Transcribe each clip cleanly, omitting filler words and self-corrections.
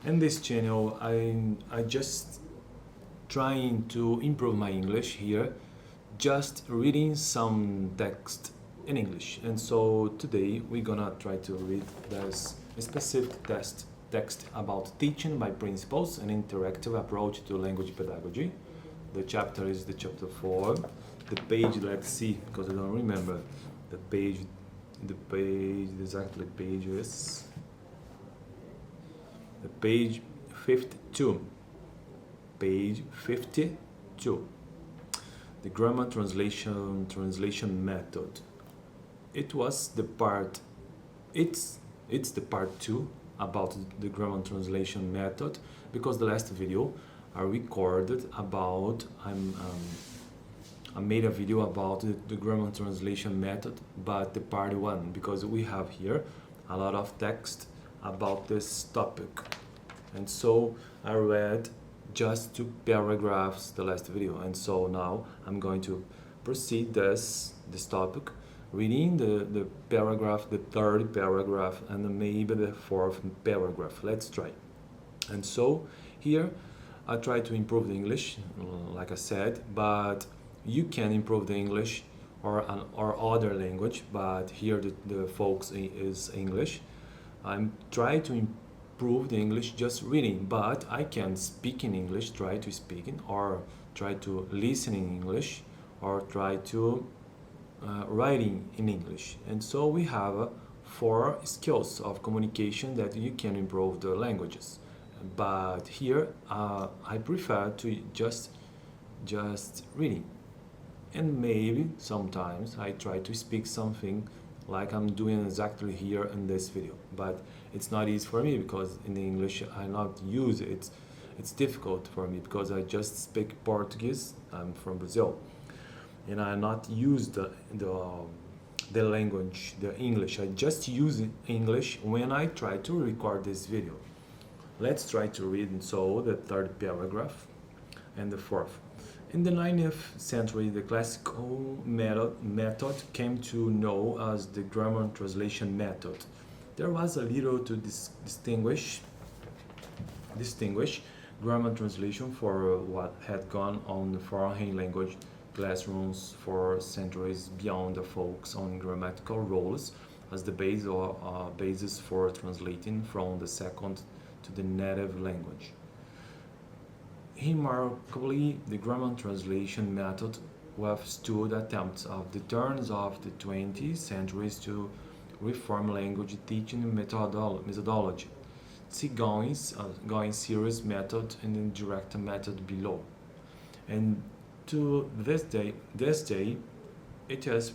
In this channel, I just trying to improve my English here, just reading some text in English. And so today we're gonna try to read this specific text about teaching by principles, an interactive approach to language pedagogy. The chapter is the chapter 4. The page, let's see, because I don't remember the page, exactly page is the page 52. Page 52. The grammar translation method. It was the part. It's the part 2 about the grammar translation method, because the last video I recorded about I made a video about the grammar translation method, but the part 1, because we have here a lot of text about this topic, and so I read just 2 paragraphs the last video, and so now I'm going to proceed this topic, reading the paragraph, the 3rd paragraph, and maybe the 4th paragraph. Let's try. And so here I try to improve the English, like I said, but you can improve the English or other language, but here the focus is English. I'm trying to improve the English just reading, but I can speak in English, try to speak in, or try to listen in English, or try to writing in English. And so we have 4 skills of communication that you can improve the languages. But here I prefer to just reading, and maybe sometimes I try to speak something like I'm doing exactly here in this video, but it's not easy for me because in English I not use it. It's difficult for me because I just speak Portuguese. I'm from Brazil, and I not use the language, the English. I just use English when I try to record this video. Let's try to read, and so the 3rd paragraph and the 4th. In the 19th century, the classical method came to know as the grammar translation method. There was a little to distinguish grammar translation for what had gone on the foreign language classrooms for centuries beyond the focus on grammatical rules as the basis for translating from the second to the native language. Remarkably, the grammar translation method withstood attempts of the turns of the 20th centuries to reform language teaching methodology. See going serious method and the direct method below. And to this day, it has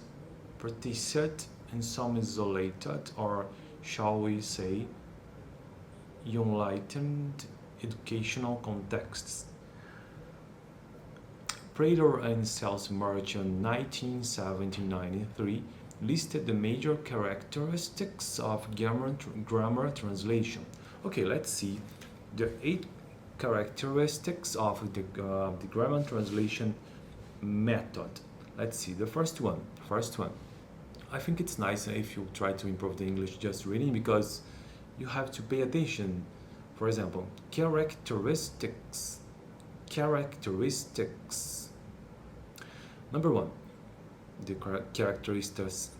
practiced in some isolated, or shall we say, enlightened educational contexts. Prater and Sales Merchant 1993 listed the major characteristics of grammar translation. Okay, let's see the 8 characteristics of the grammar translation method. Let's see the first one. I think it's nice if you try to improve the English just reading, because you have to pay attention. For example, characteristics. Number 1, the characteristics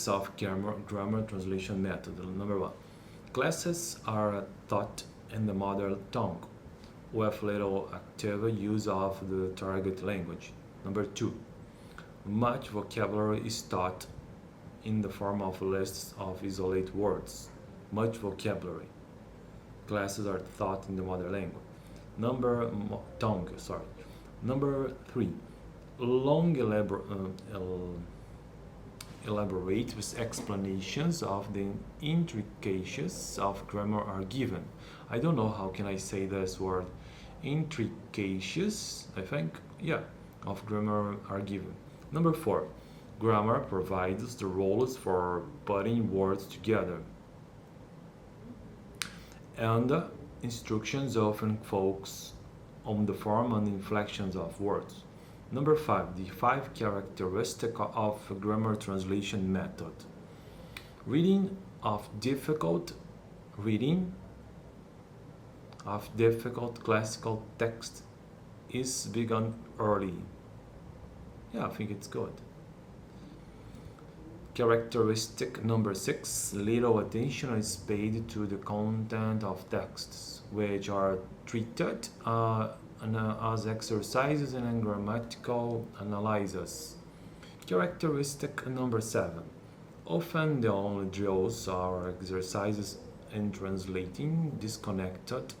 of grammar translation method. Number 1, classes are taught in the mother tongue with little active use of the target language. Number 2, much vocabulary is taught in the form of lists of isolated words. Much vocabulary. Classes are taught in the mother language. Number 3, long elaborate explanations of the intricacies of grammar are given. I don't know how can I say this word. Intricacies, I think, yeah, of grammar are given. Number 4, grammar provides the rules for putting words together, and instructions often focus on the form and inflections of words. Number 5, the 5 characteristics of grammar translation method. Reading of difficult reading of difficult classical text is begun early. Yeah, I think it's good. Characteristic number 6, little attention is paid to the content of texts, which are treated as exercises and grammatical analyses. Characteristic number 7, often the only drills are exercises in translating disconnected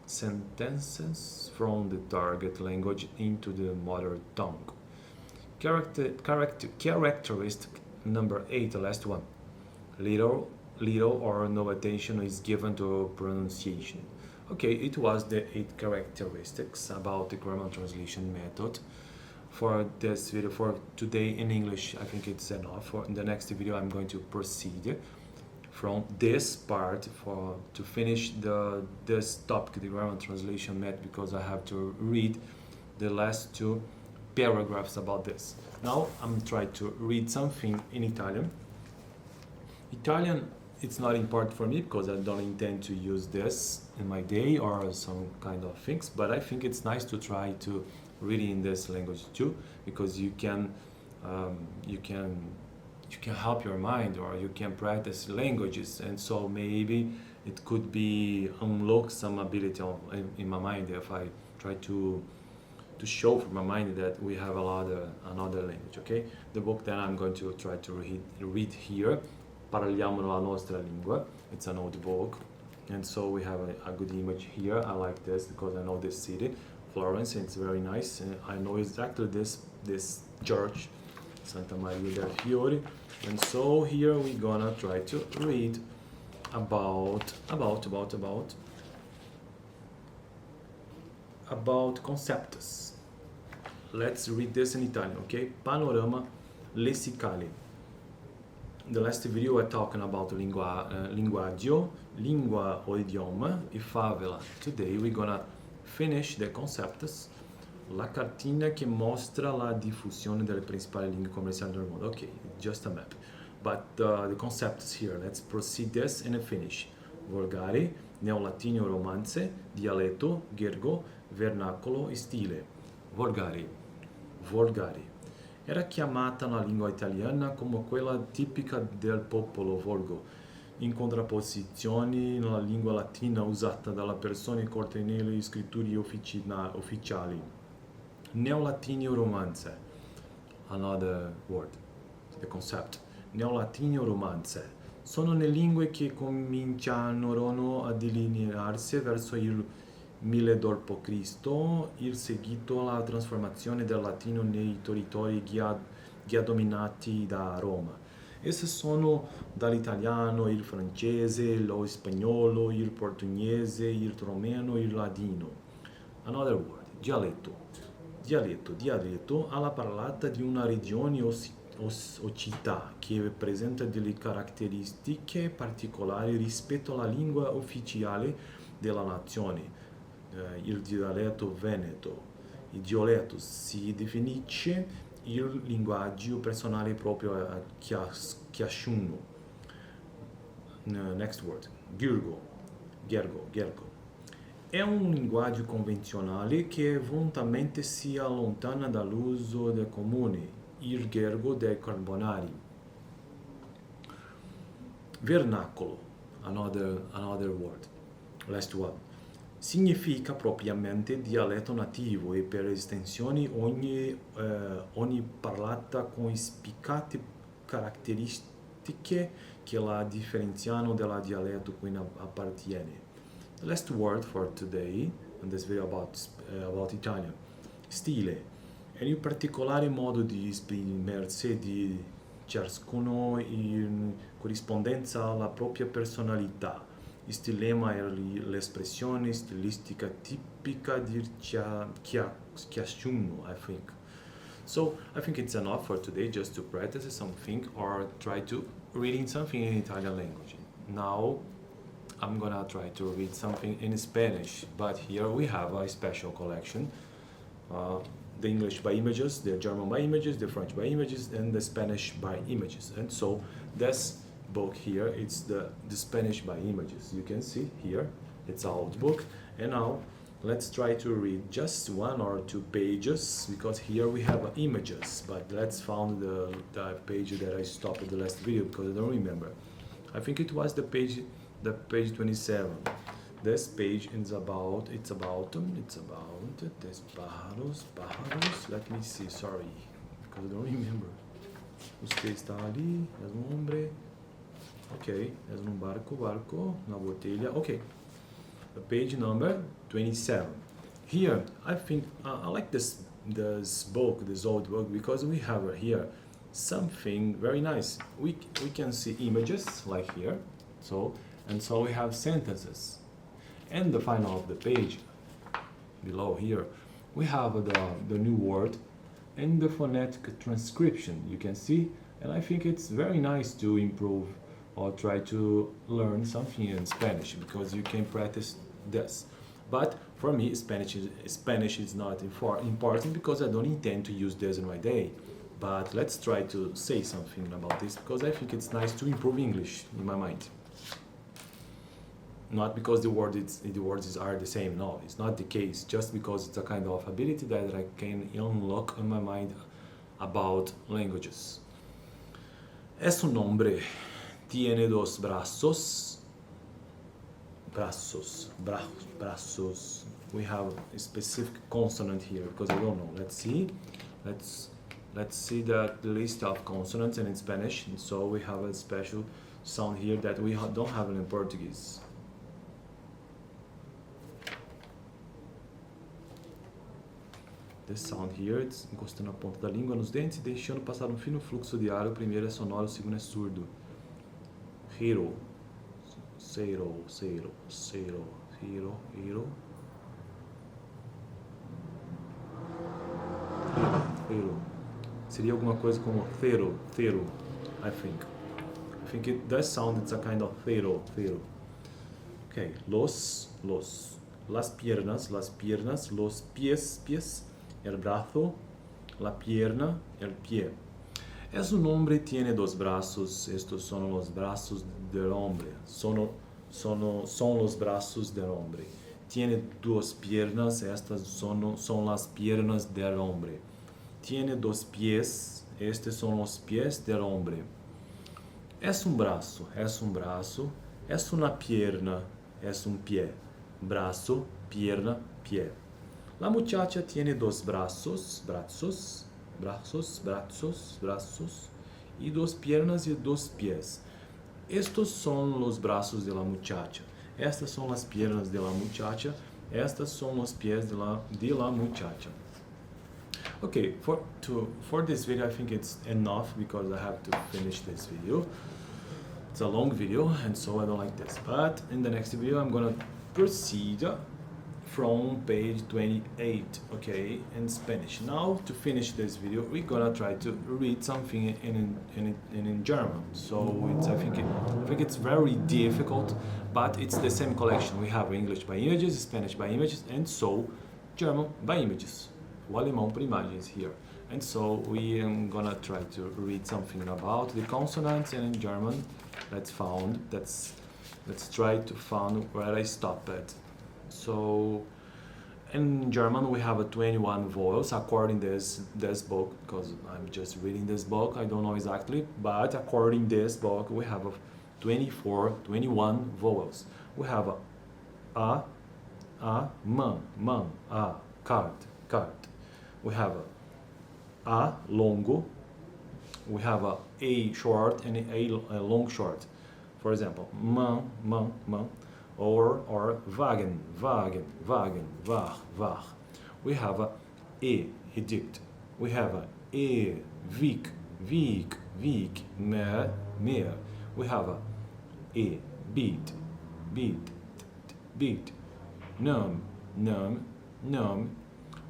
sentences from the target language into the mother tongue. Characteristic number 8, the last one. Little or no attention is given to pronunciation. Okay, it was the 8 characteristics about the grammar translation method. For this video, for today in English, I think it's enough. For in the next video, I'm going to proceed from this part to finish this topic, the grammar translation method, because I have to read the last 2 paragraphs about this. Now I'm trying to read something in Italian. Italian, it's not important for me because I don't intend to use this in my day or some kind of things, but I think it's nice to try to read in this language too, because you can help your mind, or you can practice languages, and so maybe it could be unlock some ability in my mind if I try to show for my mind that we have another language. Okay, the book that I'm going to try to read here, Parliamo la nostra lingua. It's an old book, and so we have a good image here. I like this because I know this city, Florence, and it's very nice. And I know exactly this church, Santa Maria del Fiore. And so here we're gonna try to read about concepts. Let's read this in Italian, okay? Panorama lessicale. The last video we're talking about linguaggio, lingua o idioma, e favela. Today we're gonna finish the concepts. La cartina che mostra la diffusione delle principali lingue commerciali del mondo. Okay, just a map. But the concepts here, let's proceed this and finish. Volgare, neolatino romance, dialetto, gergo, vernacolo e stile. Volgare. Era chiamata la lingua italiana come quella tipica del popolo volgo, in contrapposizione alla lingua latina usata dalle persone corte nelle scritture ufficiali. Neolatino romance, another word, the concept. Neolatino romance sono le lingue che cominciarono a delinearsi verso il 1000 d.C., il seguito alla trasformazione del latino nei territori già dominati da Roma. Esse sono dall'italiano, il francese, lo spagnolo, il portoghese, il romeno, il ladino. Another word, dialetto. Dialetto alla parlata di una regione o città che presenta delle caratteristiche particolari rispetto alla lingua ufficiale della nazione. Il dialetto veneto. Il dialetto si definisce il linguaggio personale proprio a ciascuno. Next word, gergo. È un linguaggio convenzionale che volontariamente si allontana dall'uso del comune, il gergo dei carbonari. Vernacolo, another word, last one. Significa propriamente dialetto nativo e per estensione ogni parlata con spiccate caratteristiche che la differenziano dal dialetto cui appartiene. The last word for today, in this video about Italian, stile, è un particolare modo di esprimersi di ciascuno in corrispondenza alla propria personalità. Il stilema è l'espressione stilistica tipica di ciascuno, I think. So, I think it's enough for today just to practice something or try to reading something in Italian language. Now, I'm gonna try to read something in Spanish, but here we have a special collection. The English by images, the German by images, the French by images, and the Spanish by images. And so, this book here, it's the Spanish by images. You can see here, It's an old book. And now let's try to read just 1 or 2 pages, because here we have images, but let's find the page that I stopped at the last video, because I don't remember. I think it was the page 27. This page is about, it's about this pájaros. Let me see, sorry, because I don't remember. Usted está ali, es un hombre. Okay, es un barco, una botella. Okay, the page number 27. Here, I think I like this book, this old book, because we have here something very nice. We can see images like here, so we have sentences, and the final of the page below here we have the new word and the phonetic transcription, you can see. And I think it's very nice to improve or try to learn something in Spanish, because you can practice this. But for me, Spanish is not important, because I don't intend to use this in my day. But let's try to say something about this, because I think it's nice to improve English in my mind. Not because the words are the same, no, it's not the case. Just because it's a kind of ability that I can unlock in my mind about languages. Es un hombre, tiene dos brazos. Brazos. We have a specific consonant here, because I don't know. Let's see. Let's see the list of consonants in Spanish. And so we have a special sound here that we don't have in Portuguese. This sound here, it's encostando a ponta da língua nos dentes e deixando passar um fino fluxo de ar. O primeiro é sonoro, o segundo é surdo. Hero. Zero. Seria alguma coisa como thero, I think. I think it does sound, it's a kind of thero. Okay, los. Las piernas, los pies, el brazo, la pierna, el pie. Es un hombre, tiene dos brazos. Estos son los brazos del hombre. Son los brazos del hombre. Tiene dos piernas. Estas son las piernas del hombre. Tiene dos pies. Estos son los pies del hombre. Es un brazo. Es una pierna. Es un pie. Brazo, pierna, pie. La muchacha tiene dos brazos, y dos piernas y dos pies. Estos son los brazos de la muchacha. Estas son las piernas de la muchacha. Estas son los pies de la muchacha. Okay, for this video, I think it's enough, because I have to finish this video. It's a long video, and so I don't like this. But in the next video, I'm gonna proceed from page 28, okay, in Spanish. Now, to finish this video, we're gonna try to read something in German. So I think it's very difficult, but it's the same collection. We have English by images, Spanish by images, and so German by images. O alemão por imagens here. And so we are gonna try to read something about the consonants, and in German, let's try to find where I stopped at. So in German we have 21 vowels according this book, because I'm just reading this book, I don't know exactly, but according this book we have 21 vowels. We have a, man, a, cart. We have a longo. We have a short and a long short. For example, man, or wagen, var. We have a edict. We have a week, mer. We have a beat, num.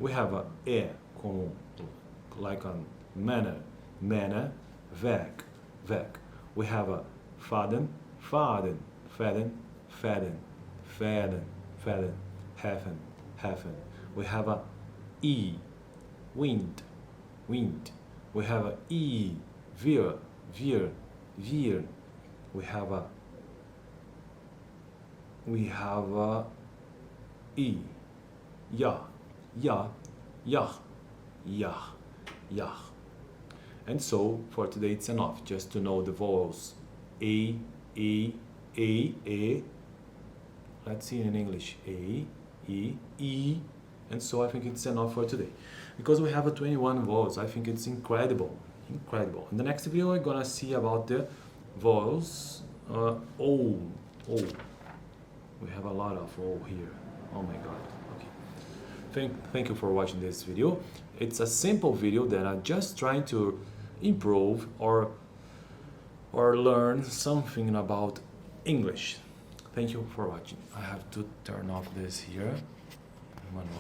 We have a como like a manner, weg. We have a faden, heaven. We have a wind. We have a veer. We have we have E, ya, ya, yah, yah, yah. And so for today it's enough just to know the vowels A, E, A, E. Let's see in English, A, E, E. And so I think it's enough for today. Because we have a 21 vowels, I think it's incredible, incredible. In the next video, we're gonna see about the vowels. O, O. We have a lot of O here. Oh my God. Okay. Thank you for watching this video. It's a simple video that I'm just trying to improve or learn something about English. Thank you for watching. I have to turn off this here. Manual.